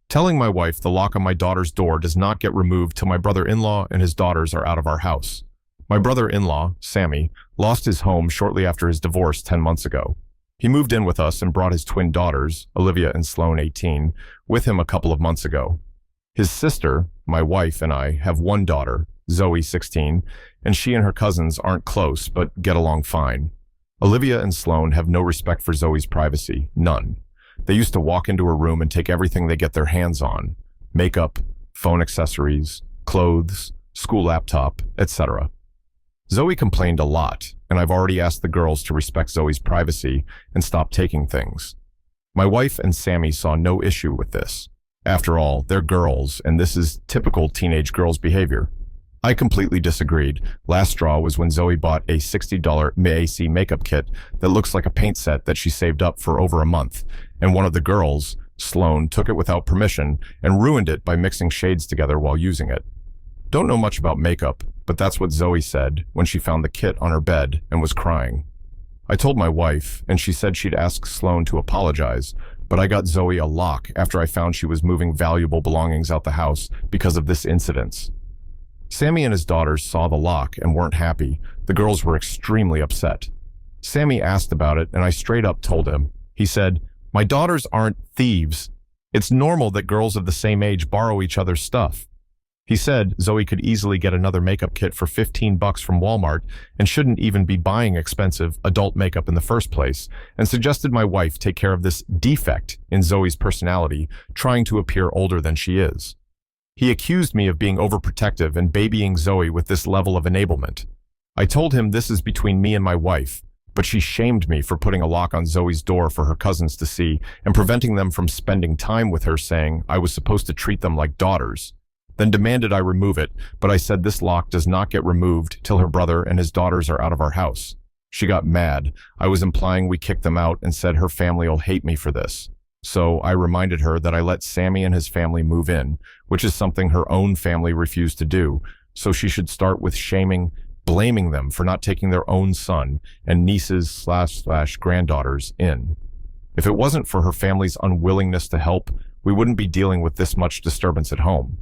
Telling my wife the lock on my daughter's door does not get removed till my brother-in-law and his daughters are out of our house. My brother-in-law, Sammy, lost his home shortly after his divorce 10 months ago. He moved in with us and brought his twin daughters, Olivia and Sloane, 18, with him a couple of months ago. His sister, my wife, and I have one daughter, Zoe, 16, and she and her cousins aren't close but get along fine. Olivia and Sloane have no respect for Zoe's privacy, none. They used to walk into her room and take everything they get their hands on: makeup, phone accessories, clothes, school laptop, etc. Zoe complained a lot, and I've already asked the girls to respect Zoe's privacy and stop taking things. My wife and Sammy saw no issue with this. After all, they're girls, and this is typical teenage girls' behavior. I completely disagreed. Last straw was when Zoe bought a $60 MAC makeup kit that looks like a paint set that she saved up for over a month, and one of the girls, Sloane, took it without permission and ruined it by mixing shades together while using it. Don't know much about makeup, but that's what Zoe said when she found the kit on her bed and was crying. I told my wife, and she said she'd ask Sloane to apologize, but I got Zoe a lock after I found she was moving valuable belongings out the house because of this incident. Sammy and his daughters saw the lock and weren't happy. The girls were extremely upset. Sammy asked about it, and I straight up told him. He said, "My daughters aren't thieves. It's normal that girls of the same age borrow each other's stuff." He said Zoe could easily get another makeup kit for $15 from Walmart and shouldn't even be buying expensive adult makeup in the first place, and suggested my wife take care of this defect in Zoe's personality, trying to appear older than she is. He accused me of being overprotective and babying Zoe with this level of enablement. I told him this is between me and my wife, but she shamed me for putting a lock on Zoe's door for her cousins to see and preventing them from spending time with her, saying I was supposed to treat them like daughters. Then demanded I remove it, but I said this lock does not get removed till her brother and his daughters are out of our house. She got mad. I was implying we kicked them out and said her family will hate me for this. So I reminded her that I let Sammy and his family move in, which is something her own family refused to do, so she should start with blaming them for not taking their own son and nieces/granddaughters in. If it wasn't for her family's unwillingness to help, we wouldn't be dealing with this much disturbance at home.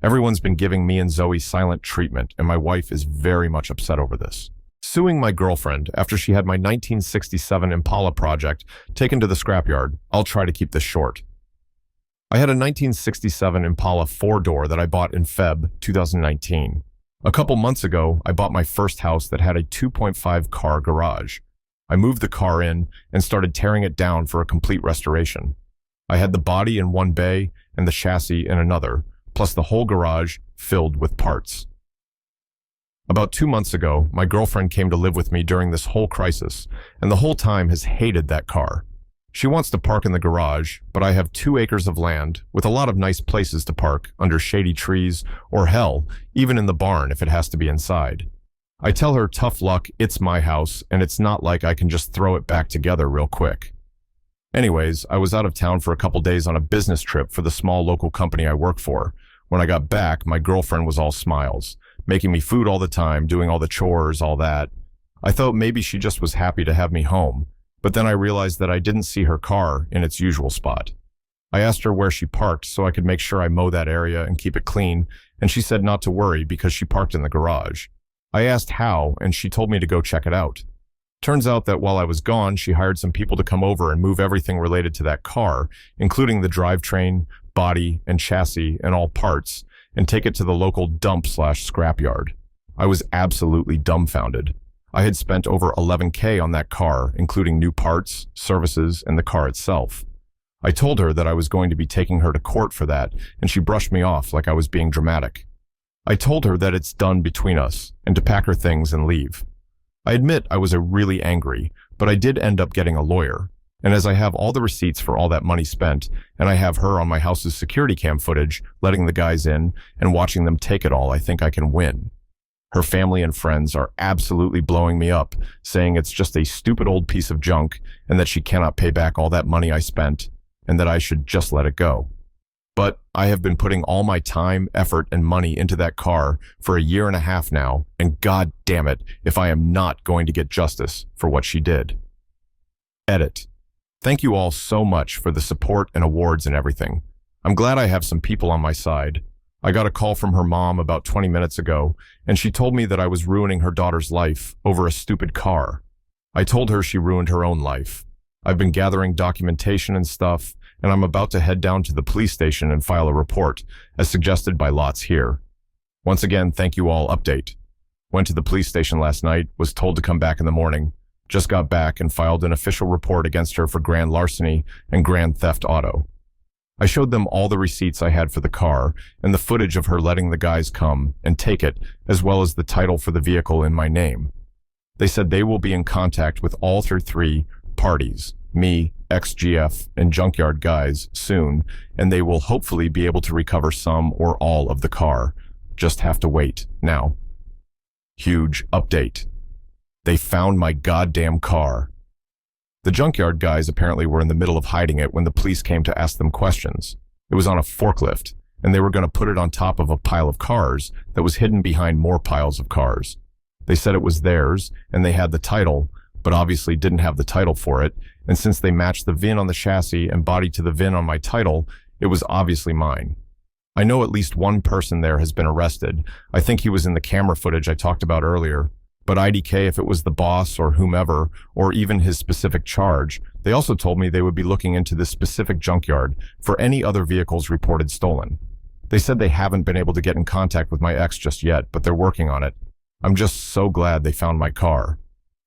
Everyone's been giving me and Zoe silent treatment, and my wife is very much upset over this. Suing my girlfriend after she had my 1967 Impala project taken to the scrapyard. I'll try to keep this short. I had a 1967 Impala 4-door that I bought in Feb 2019. A couple months ago, I bought my first house that had a 2.5 car garage. I moved the car in and started tearing it down for a complete restoration. I had the body in one bay and the chassis in another, plus the whole garage filled with parts. About 2 months ago, my girlfriend came to live with me during this whole crisis, and the whole time has hated that car. She wants to park in the garage, but I have 2 acres of land with a lot of nice places to park under shady trees, or hell, even in the barn if it has to be inside. I tell her tough luck, it's my house, and it's not like I can just throw it back together real quick. Anyways, I was out of town for a couple days on a business trip for the small local company I work for. When I got back, my girlfriend was all smiles, making me food all the time, doing all the chores, all that. I thought maybe she just was happy to have me home, but then I realized that I didn't see her car in its usual spot. I asked her where she parked so I could make sure I mow that area and keep it clean, and she said not to worry because she parked in the garage. I asked how, and she told me to go check it out. Turns out that while I was gone, she hired some people to come over and move everything related to that car, including the drivetrain, body, and chassis, and all parts, and take it to the local dump/scrapyard. I was absolutely dumbfounded. I had spent over $11K on that car, including new parts, services, and the car itself. I told her that I was going to be taking her to court for that, and she brushed me off like I was being dramatic. I told her that it's done between us, and to pack her things and leave. I admit I was really angry, but I did end up getting a lawyer. And as I have all the receipts for all that money spent, and I have her on my house's security cam footage, letting the guys in and watching them take it all, I think I can win. Her family and friends are absolutely blowing me up, saying it's just a stupid old piece of junk and that she cannot pay back all that money I spent, and that I should just let it go. But I have been putting all my time, effort, and money into that car for a 1.5 years now, and god damn it if I am not going to get justice for what she did. Edit. Thank you all so much for the support and awards and everything. I'm glad I have some people on my side. I got a call from her mom about 20 minutes ago, and she told me that I was ruining her daughter's life over a stupid car. I told her she ruined her own life. I've been gathering documentation and stuff, and I'm about to head down to the police station and file a report, as suggested by Lots here. Once again, thank you all. Update. Went to the police station last night, was told to come back in the morning. Just got back and filed an official report against her for grand larceny and grand theft auto. I showed them all the receipts I had for the car and the footage of her letting the guys come and take it, as well as the title for the vehicle in my name. They said they will be in contact with all three parties, me, XGF, and Junkyard guys, soon, and they will hopefully be able to recover some or all of the car. Just have to wait. Now. Huge update. They found my goddamn car. The Junkyard guys apparently were in the middle of hiding it when the police came to ask them questions. It was on a forklift, and they were going to put it on top of a pile of cars that was hidden behind more piles of cars. They said it was theirs, and they had the title, but obviously didn't have the title for it, and since they matched the VIN on the chassis and body to the VIN on my title, it was obviously mine. I know at least one person there has been arrested. I think he was in the camera footage I talked about earlier. But IDK, if it was the boss or whomever, or even his specific charge, they also told me they would be looking into this specific junkyard for any other vehicles reported stolen. They said they haven't been able to get in contact with my ex just yet, but they're working on it. I'm just so glad they found my car.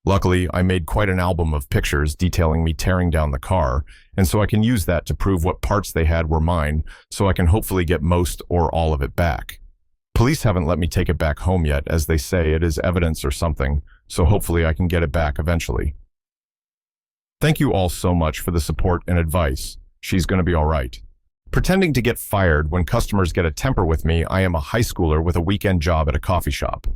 Luckily, I made quite an album of pictures detailing me tearing down the car, and so I can use that to prove what parts they had were mine, so I can hopefully get most or all of it back. Police haven't let me take it back home yet, as they say it is evidence or something, so hopefully I can get it back eventually. Thank you all so much for the support and advice. She's going to be all right. Pretending to get fired when customers get a temper with me, I am a high schooler with a weekend job at a coffee shop.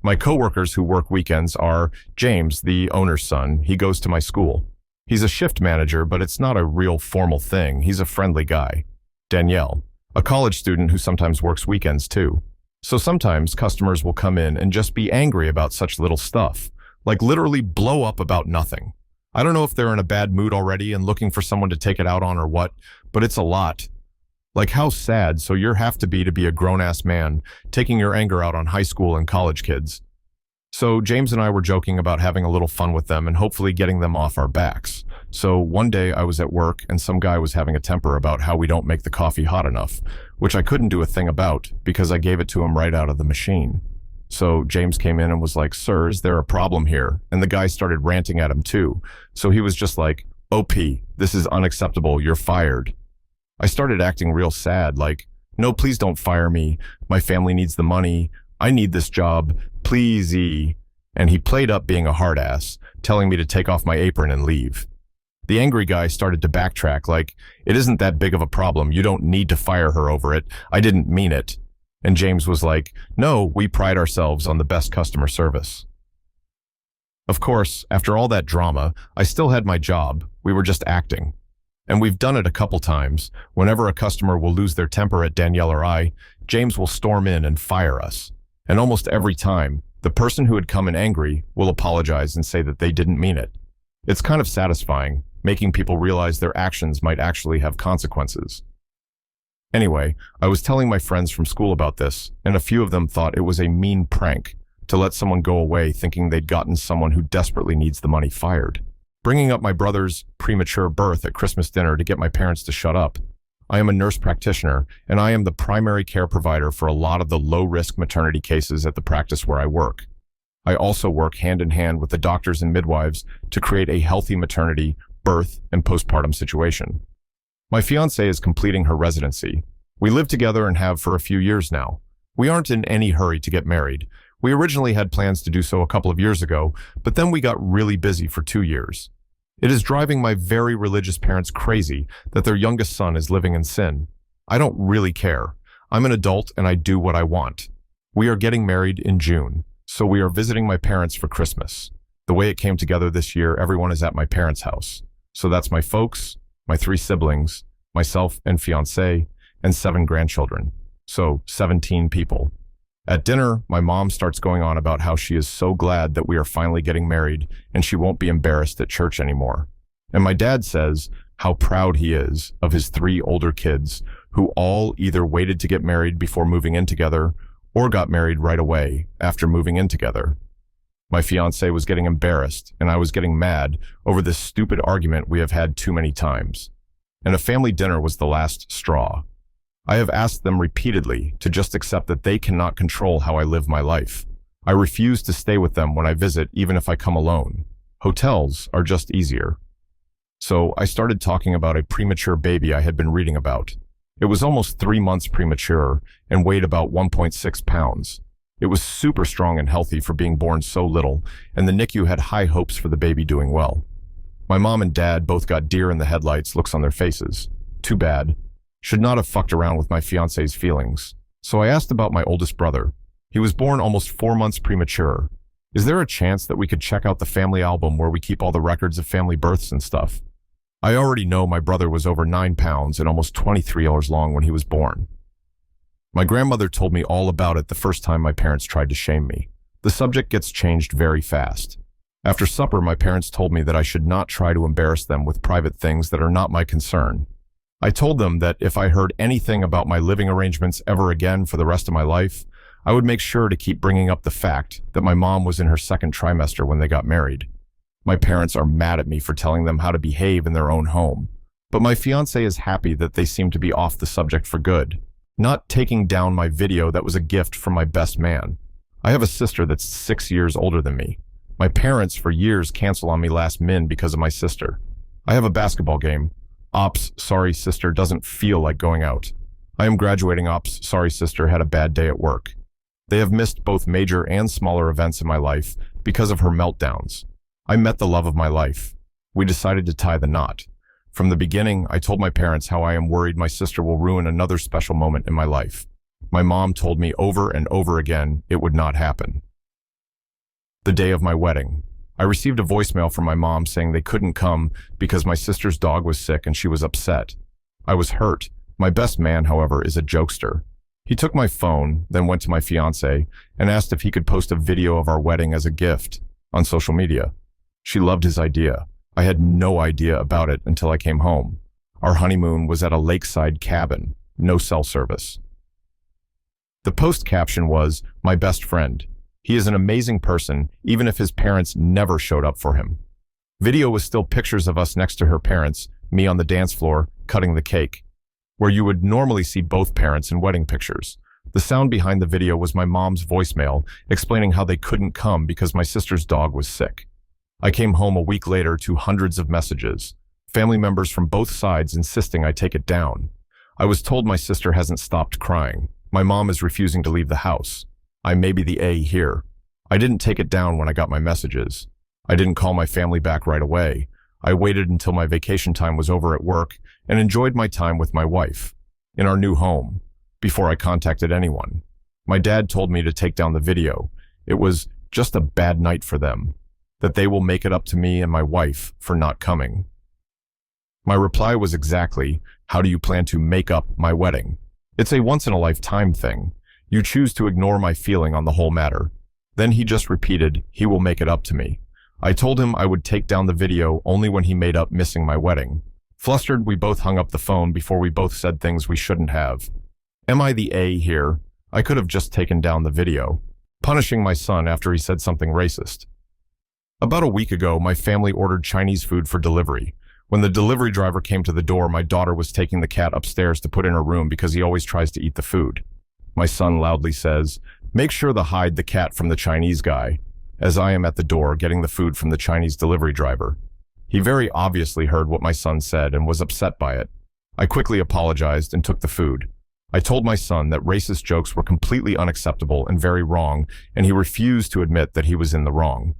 My coworkers who work weekends are James, the owner's son. He goes to my school. He's a shift manager, but it's not a real formal thing. He's a friendly guy. Danielle, a college student who sometimes works weekends too. So sometimes customers will come in and just be angry about such little stuff, like literally blow up about nothing. I don't know if they're in a bad mood already and looking for someone to take it out on or what, but it's a lot. Like how sad so you have to be a grown-ass man, taking your anger out on high school and college kids. So James and I were joking about having a little fun with them and hopefully getting them off our backs. So one day I was at work and some guy was having a temper about how we don't make the coffee hot enough, which I couldn't do a thing about because I gave it to him right out of the machine. So James came in and was like, "Sir, is there a problem here?" And the guy started ranting at him too. So he was just like, "OP, this is unacceptable, you're fired." I started acting real sad, like, "No, please don't fire me. My family needs the money. I need this job. Please-y." And he played up being a hard ass, telling me to take off my apron and leave. The angry guy started to backtrack like, "It isn't that big of a problem. You don't need to fire her over it. I didn't mean it." And James was like, "No, we pride ourselves on the best customer service." Of course, after all that drama, I still had my job. We were just acting. And we've done it a couple times. Whenever a customer will lose their temper at Danielle or I, James will storm in and fire us. And almost every time, the person who had come in angry will apologize and say that they didn't mean it. It's kind of satisfying, making people realize their actions might actually have consequences. Anyway, I was telling my friends from school about this, and a few of them thought it was a mean prank to let someone go away thinking they'd gotten someone who desperately needs the money fired. Bringing up my brother's premature birth at Christmas dinner to get my parents to shut up. I am a nurse practitioner, and I am the primary care provider for a lot of the low-risk maternity cases at the practice where I work. I also work hand-in-hand with the doctors and midwives to create a healthy maternity, birth, and postpartum situation. My fiancée is completing her residency. We live together and have for a few years now. We aren't in any hurry to get married. We originally had plans to do so a couple of years ago, but then we got really busy for 2 years. It is driving my very religious parents crazy that their youngest son is living in sin. I don't really care. I'm an adult and I do what I want. We are getting married in June, so we are visiting my parents for Christmas. The way it came together this year, everyone is at my parents' house. So that's my folks, my 3 siblings, myself and fiancé, and 7 grandchildren. So 17 people. At dinner, my mom starts going on about how she is so glad that we are finally getting married and she won't be embarrassed at church anymore. And my dad says how proud he is of his 3 older kids who all either waited to get married before moving in together or got married right away after moving in together. My fiancé was getting embarrassed, and I was getting mad over this stupid argument we have had too many times. And a family dinner was the last straw. I have asked them repeatedly to just accept that they cannot control how I live my life. I refuse to stay with them when I visit, even if I come alone. Hotels are just easier. So I started talking about a premature baby I had been reading about. It was almost 3 months premature and weighed about 1.6 pounds. It was super strong and healthy for being born so little, and the NICU had high hopes for the baby doing well. My mom and dad both got deer in the headlights looks on their faces. Too bad. Should not have fucked around with my fiance's feelings. So I asked about my oldest brother. He was born almost 4 months premature. Is there a chance that we could check out the family album where we keep all the records of family births and stuff? I already know my brother was over 9 pounds and almost 23 hours long when he was born. My grandmother told me all about it the first time my parents tried to shame me. The subject gets changed very fast. After supper, my parents told me that I should not try to embarrass them with private things that are not my concern. I told them that if I heard anything about my living arrangements ever again for the rest of my life, I would make sure to keep bringing up the fact that my mom was in her second trimester when they got married. My parents are mad at me for telling them how to behave in their own home, but my fiancé is happy that they seem to be off the subject for good. Not taking down my video that was a gift from my best man. I have a sister that's 6 years older than me. My parents for years cancel on me last min because of my sister. I have a basketball game. Ops, sorry sister doesn't feel like going out. I am graduating. Ops, sorry sister had a bad day at work. They have missed both major and smaller events in my life because of her meltdowns. I met the love of my life. We decided to tie the knot. From the beginning, I told my parents how I am worried my sister will ruin another special moment in my life. My mom told me over and over again it would not happen. The day of my wedding, I received a voicemail from my mom saying they couldn't come because my sister's dog was sick and she was upset. I was hurt. My best man, however, is a jokester. He took my phone, then went to my fiancé and asked if he could post a video of our wedding as a gift on social media. She loved his idea. I had no idea about it until I came home. Our honeymoon was at a lakeside cabin, no cell service. The post caption was, "My best friend. He is an amazing person, even if his parents never showed up for him." Video was still pictures of us next to her parents, me on the dance floor, cutting the cake, where you would normally see both parents in wedding pictures. The sound behind the video was my mom's voicemail, explaining how they couldn't come because my sister's dog was sick. I came home a week later to hundreds of messages, family members from both sides insisting I take it down. I was told my sister hasn't stopped crying. My mom is refusing to leave the house. I may be the A here. I didn't take it down when I got my messages. I didn't call my family back right away. I waited until my vacation time was over at work and enjoyed my time with my wife in our new home before I contacted anyone. My dad told me to take down the video. It was just a bad night for them, that they will make it up to me and my wife for not coming. My reply was exactly, "How do you plan to make up my wedding?" It's a once-in-a-lifetime thing. You choose to ignore my feeling on the whole matter. Then he just repeated, "He will make it up to me." I told him I would take down the video only when he made up missing my wedding. Flustered, we both hung up the phone before we both said things we shouldn't have. Am I the A here? I could have just taken down the video, punishing my son after he said something racist. About a week ago, my family ordered Chinese food for delivery. When the delivery driver came to the door, my daughter was taking the cat upstairs to put in her room because he always tries to eat the food. My son loudly says, "Make sure to hide the cat from the Chinese guy," as I am at the door getting the food from the Chinese delivery driver. He very obviously heard what my son said and was upset by it. I quickly apologized and took the food. I told my son that racist jokes were completely unacceptable and very wrong, and he refused to admit that he was in the wrong.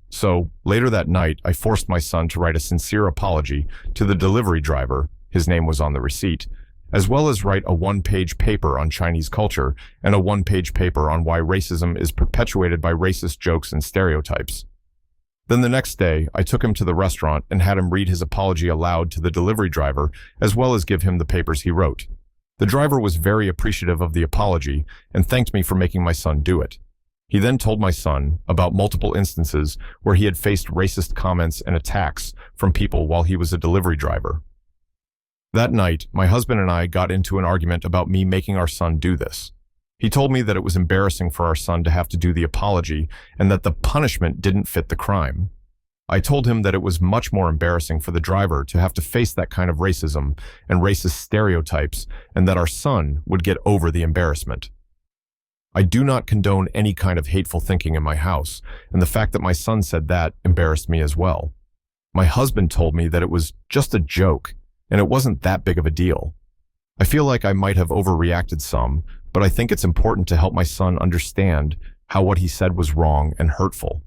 So, later that night, I forced my son to write a sincere apology to the delivery driver, his name was on the receipt, as well as write a one-page paper on Chinese culture and a one-page paper on why racism is perpetuated by racist jokes and stereotypes. Then the next day, I took him to the restaurant and had him read his apology aloud to the delivery driver, as well as give him the papers he wrote. The driver was very appreciative of the apology and thanked me for making my son do it. He then told my son about multiple instances where he had faced racist comments and attacks from people while he was a delivery driver. That night, my husband and I got into an argument about me making our son do this. He told me that it was embarrassing for our son to have to do the apology and that the punishment didn't fit the crime. I told him that it was much more embarrassing for the driver to have to face that kind of racism and racist stereotypes, and that our son would get over the embarrassment. I do not condone any kind of hateful thinking in my house, and the fact that my son said that embarrassed me as well. My husband told me that it was just a joke, and it wasn't that big of a deal. I feel like I might have overreacted some, but I think it's important to help my son understand how what he said was wrong and hurtful.